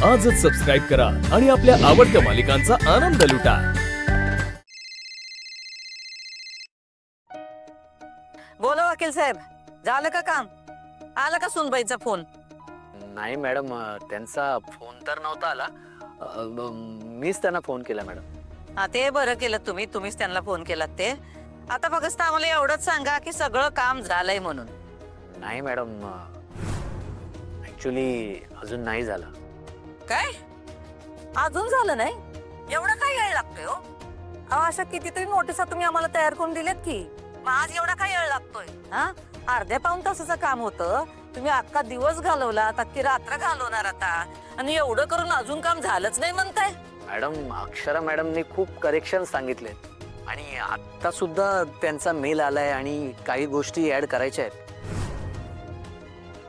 आजच सबस्क्राईब करा आणि आपल्या आवडत्या मालिकांचा आनंद लुटा। बोला वकील साहेब, झालं का काम? आला का सुनबाईचा फोन? नाही मॅडम, त्यांचा फोन तर नव्हता आला। मीच त्यांना फोन केला मॅडम। हा, ते बरं केलं तुम्हीच त्यांना फोन केलात ते। आता फक्त आम्हाला एवढंच सांगा की सगळं काम झालंय म्हणून। नाही मॅडम, ऍक्च्युली अजून नाही झालं। काय अजून झालं नाही? एवढा काय वेळ लागतोय हो? अहो, अशा कितीतरी नोटिसा तुम्ही आम्हाला तयार करून दिल्यात की, मग आज एवढा काय वेळ लागतोय? हा, अर्ध्या पाऊण तासाचं काम होतं, तुम्ही अख्खा दिवस घालवला, अख्खी रात्र घालवणार आता, आणि एवढं करून अजून काम झालंच नाही म्हणताय? मॅडम, अक्षरा मॅडमनी खूप करेक्शन सांगितले आणि आता सुद्धा त्यांचा मेल आलाय आणि काही गोष्टी ऍड करायच्या आहेत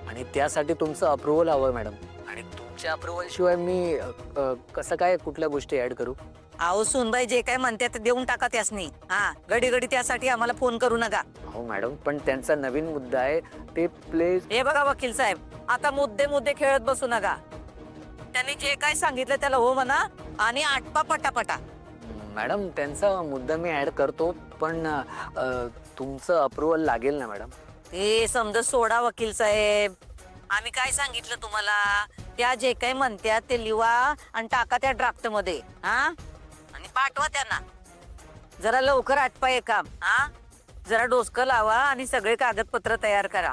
आणि त्यासाठी तुमचं अप्रुव्हल हवं मॅडम। आणि तुमच्या अप्रुव्हल शिवाय मी कसं काय कुठल्या गोष्टी ऍड करू? अहो सुनबाई जे काय म्हणते ते देऊन टाका त्यासनी। हा, घडी घडी त्यासाठी आम्हाला फोन करू नका। हो मॅडम, पण त्यांचा नवीन मुद्दा आहे ते प्लीज। हे बघा वकील साहेब, आता मुद्दे खेळत बसू नका। त्यांनी जे काय सांगितलं त्याला हो म्हणा आणि आटपा पटापटा। मॅडम, त्यांचा मुद्दा मी ऍड करतो, पण तुमचं अप्रुव्हल लागेल ना मॅडम? ते समज सोडा वकील साहेब, आम्ही काय सांगितलं तुम्हाला? त्या जे काही म्हणतात ते लिवा आणि टाका त्या ड्राफ्ट मध्ये। हा, आणि पाठवा त्यांना। जरा लवकर आटपा हे काम। हा, जरा डोसकं लावा आणि सगळे कागदपत्र तयार करा।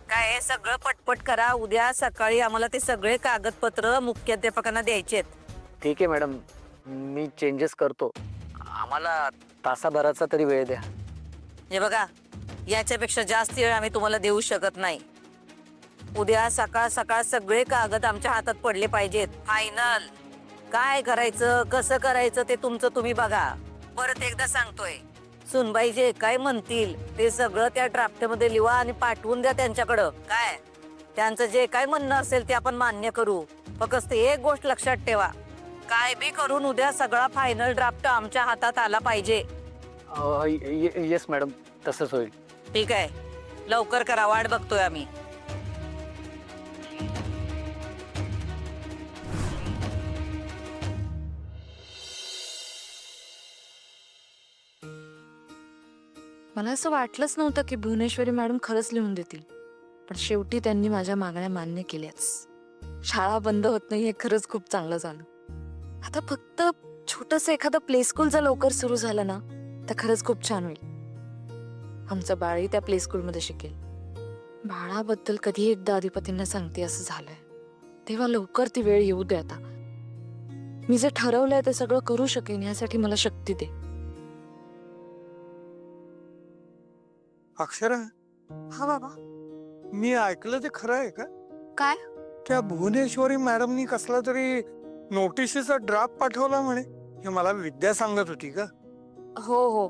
काय सगळं पटपट करा, उद्या सकाळी आम्हाला ते सगळे कागदपत्र मुख्याध्यापकांना द्यायचे आहेत। ठीक आहे मॅडम, मी चेंजेस करतो। आम्हाला तासाभराचा तरी वेळ द्या। हे बघा, याच्यापेक्षा जास्त वेळ आम्ही तुम्हाला देऊ शकत नाही। उद्या सकाळ सकाळ सगळे कागद आमच्या हातात पडले पाहिजेत, फायनल। काय करायचं कसं करायचं ते तुमचं तुम्ही बघा। परत एकदा सांगतोय, सुनबाई जे काय म्हणतील ते सगळं त्या ड्राफ्ट मध्ये लिहा आणि पाठवून द्या त्यांच्याकडं। काय त्यांचं जे काय म्हणणं असेल ते आपण मान्य करू। फक्त एक गोष्ट लक्षात ठेवा, काय बी करून उद्या सगळा फायनल ड्राफ्ट आमच्या हातात आला पाहिजे। येस मॅडम, तसंच होईल। ठीक आहे, लवकर करा, वाट बघतोय आम्ही। मला असं वाटलंच नव्हतं की भुवनेश्वरी मॅडम खरंच लिहून देतील, पण शेवटी त्यांनी माझ्या मागण्या मान्य केल्याच। शाळा बंद होत नाही हे खरंच खूप चांगलं झालं। आता फक्त छोटंसं एखादं प्ले स्कूल जर लवकर सुरू झालं ना तर खरंच खूप छान होईल। आमचं बाळही त्या प्ले स्कूलमध्ये शिकेल। बाळाबद्दल कधी एकदा अधिपतींना सांगते असं झालंय, तेव्हा लवकर ती वेळ येऊ दे। आता मी जे ठरवलंय ते सगळं करू शकेन यासाठी मला शक्ती दे। अक्षरा, हा बाबा। मी ऐकलं ते खरं आहे का? काय? त्या भुवनेश्वरी मॅडमनी कसला तरी नोटिशीचा ड्राफ्ट पाठवला म्हणे, हे मला विद्या सांगत होती का? हो हो,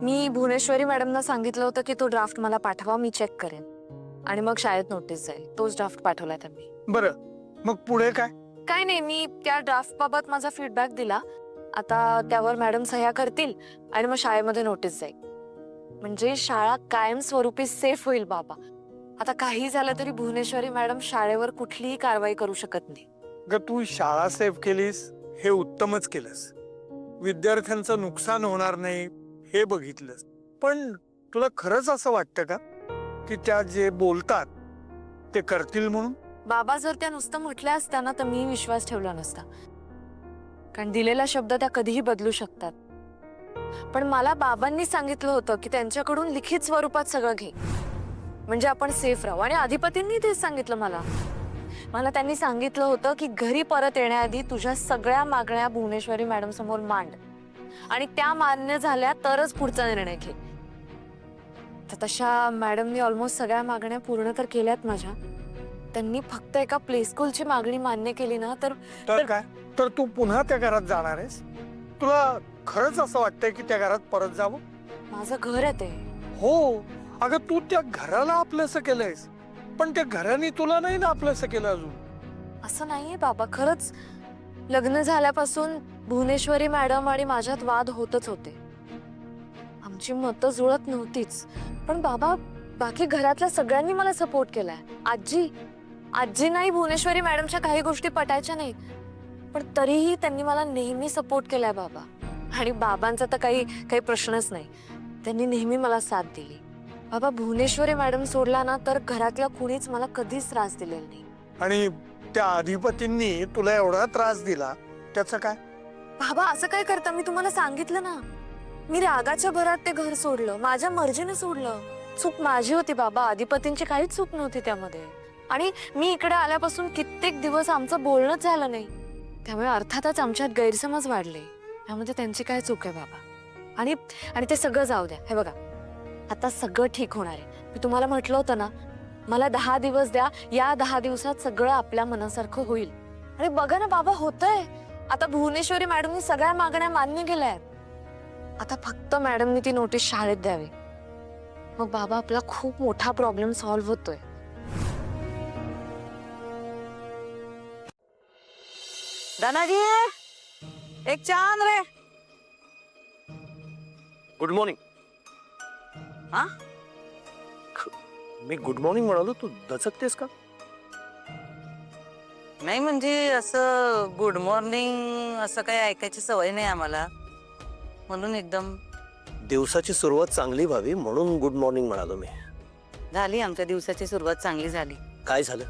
मी भुवनेश्वरी मॅडमना सांगितलं होतं की तो ड्राफ्ट मला पाठवा, मी चेक करेन आणि मग शाळेत नोटीस जाईल। तोच ड्राफ्ट पाठवलाय त्यांनी। बरं, मग पुढे काय? काय नाही, मी त्या ड्राफ्ट बाबत माझा फीडबॅक दिला। आता त्यावर मॅडम सह्या करतील आणि मग शाळेमध्ये नोटीस जाईल, म्हणजे शाळा कायमस्वरूपी सेफ होईल बाबा। आता काही झालं तरी भुवनेश्वरी मॅडम शाळेवर कुठलीही कारवाई करू शकत नाही। ग, तू शाळा सेफ केलीस हे उत्तमच केलंस, विद्यार्थ्यांचं नुकसान होणार नाही हे बघितलंस। पण तुला खरंच असं वाटतं का की त्या जे बोलतात ते करतील म्हणून? बाबा, जर त्या नुसतं म्हटल्या असत्या ना तर मी विश्वास ठेवला नसता, कारण दिलेला शब्द त्या कधीही बदलू शकतात। पण मला बाबांनी सांगितलं होतं की त्यांच्याकडून लिखित स्वरूपात सगळं घे, म्हणजे आपण सेफ राहू। आणि अधिपतींनी तेच सांगितलं मला त्यांनी सांगितलं होतं की घरी परत येण्याआधी तुझ्या सगळ्या मागण्या भुवनेश्वरी मॅडम समोर मांड आणि त्या मान्य झाल्या तरच पुढचा निर्णय घे। तर तशा मॅडमनी ऑलमोस्ट सगळ्या मागण्या पूर्ण तर केल्यात माझ्या। त्यांनी फक्त एका प्ले स्कूलची मागणी मान्य केली ना तर काय, तर तू पुन्हा त्या घरात जाणार आहेस? तुला खरंच असं वाटतंय की त्या घरात परत जावं? माझं घर आहे ते। हो अगं, तू त्या घराला आपलंसं केलंयस, पण त्या घराने तुला नाही ना आपलंसं केलं अजून। असं नाहीये बाबा, खरंच लग्न झाल्यापासून भुवनेश्वरी मॅडम आणि माझ्यात वाद होतच होते, आमची मतं जुळत नव्हतीच। पण बाबा, बाकी घरातल्या सगळ्यांनी मला सपोर्ट केलाय। आजी, आजींनाही भुवनेश्वरी मॅडमच्या काही गोष्टी पटायच्या नाही, पण तरीही त्यांनी मला नेहमी सपोर्ट केलाय बाबा. आणि बाबांचा तर काही काही प्रश्नच नाही. त्यांनी नेहमी मला साथ दिली. बाबा, भुवनेश्वरी मॅडम सोडला ना तर घरातल्या कुणीच मला कधीच त्रास दिलेला नाही. आणि त्या अधिपतींनी तुला एवढा त्रास दिला त्याचं काय? बाबा, असं काय करता? मी तुम्हाला सांगितलं ना, मी रागाच्या भरात ते घर सोडलं, माझ्या मर्जीने सोडलं. चूक माझी होती बाबा, अधिपतींची काहीच चूक नव्हती त्यामध्ये. आणि मी इकडे आल्यापासून कित्येक दिवस आमचं बोलणंच झालं नाही, त्यामुळे अर्थातच आमच्यात गैरसमज वाढले. त्यामध्ये त्यांची काय चूक आहे बाबा? आणि आणि ते सगळं जाऊ द्या. हे बघा, आता सगळं ठीक होणार आहे. मी तुम्हाला म्हटलं होतं ना, मला 10 दिवस द्या, या 10 दिवसात सगळं आपल्या मनासारखं होईल. आणि बघा ना बाबा, होतंय. आता भुवनेश्वरी मॅडमनी सगळ्या मागण्या मान्य केल्या आहेत. आता फक्त मॅडमनी ती नोटीस शाळेत द्यावी. मग बाबा, आपला खूप मोठा प्रॉब्लेम सॉल्व्ह होतोय. धनाजी, एक चांद रे. Good morning. हा? मी गुड मॉर्निंग म्हणालो, तू दचकतेस का? नाही म्हणजे असं गुड मॉर्निंग असं काही ऐकायची सवय नाही आम्हाला, म्हणून एकदम. दिवसाची सुरुवात चांगली व्हावी म्हणून गुड मॉर्निंग म्हणालो मी. झाली आमच्या दिवसाची सुरुवात चांगली झाली. काय झालं?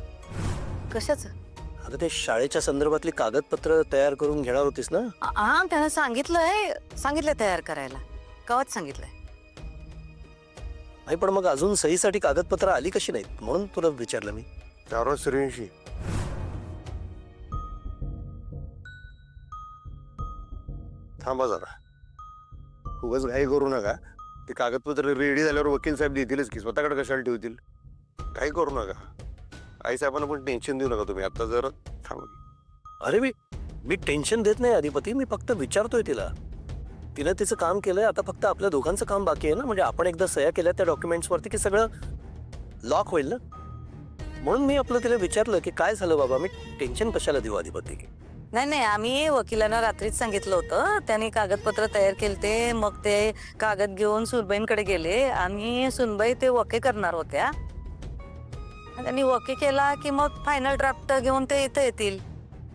कशाचं? आता ते शाळेच्या संदर्भातली कागदपत्र तयार करून घेणार होतीस ना? हा, त्यानं सांगितलंय तयार करायला. कवाच सांगितलंय. नाही, पण मग अजून सहीसाठी कागदपत्र आली कशी नाहीत म्हणून तुला विचारलं मी. त्यावर सूर्यवंशी, थांबा जरा, उगाच घाई करू नका. ते कागदपत्र रेडी झाल्यावर वकील साहेब देतीलच की, स्वतःकडे कशाला ठेवतील? काही करू नका. आई साहेबांना पण टेन्शन देऊ नका तुम्ही. आता जरा थांबा. अरे मी टेन्शन देत नाही अधिपती, मी फक्त विचारतोय तिला. तिनं तिचं काम केलंय, आता फक्त आपल्या दोघांचं काम बाकी आहे ना. म्हणजे आपण एकदा सह्या केल्या त्या डॉक्युमेंट्स वरती की सगळं लॉक होईल ना. म्हणून मी आपलं तिला विचारलं की काय झालं बाबा, मी टेन्शन कशाला देऊ अधिपती? नाही, आम्ही वकिलांना रात्रीच सांगितलं होतं. त्यांनी कागदपत्र तयार केलते. मग ते कागद घेऊन सुनबाईंकडे गेले आणि सुनबाई ते वके करणार होत्या. आणि त्यांनी वके केला की मग फायनल ड्राफ्ट घेऊन ते इथं येतील.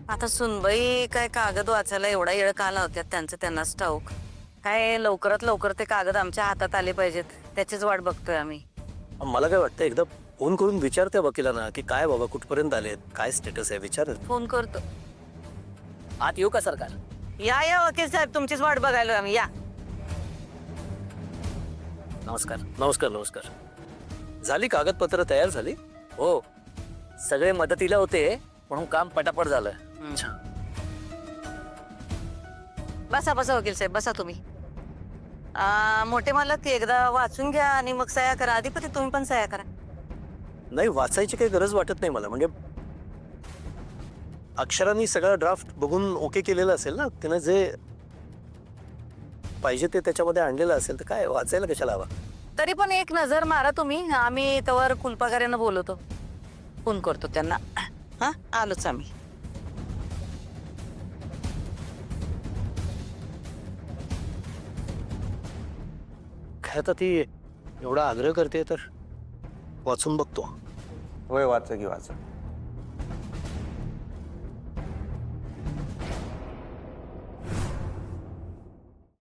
आता सुनबाई काय कागद वाचायला एवढा वेळ का लावत्यात त्यांचं त्यांनाच ठाऊक. काय लवकरात लवकर ते कागद आमच्या हातात आले पाहिजेत, त्याचीच वाट बघतोय आम्ही. मला काय वाटतं, एकदा फोन करून विचारते वकिलांना की काय बाबा, कुठपर्यंत आलेत, काय स्टेटस आहे, विचार. फोन करतो. आत येऊ का सरकार? या वकील साहेब, तुमचीच वाट बघायलो आम्ही. या. नमस्कार. नमस्कार. नमस्कार. झाली कागदपत्र तयार झाली? हो, सगळे मदतीला होते म्हणून काम पटापट झालं. बसा वकील साहेब, बसा तुम्ही. मोठे मालक, एकदा वाचून घ्या आणि मग सह्या करा. अधिपती, तुम्ही पण सह्या करा. नाही, वाचायची काही गरज वाटत नाही मला. म्हणजे अक्षरांनी सगळा ड्राफ्ट बघून ओके केलेलं असेल ना, तिनं जे पाहिजे ते त्याच्यामध्ये आणलेलं असेल, तर काय वाचायला कशाला हवा? तरी पण एक नजर मारा तुम्ही. आम्ही त्यावर कुलपगाऱ्यांना बोलवतो, फोन करतो त्यांना. हा, आलोच आम्ही. काय आता ती एवढा आग्रह करते तर वाचून बघतो. होय, वाचा की वाचा.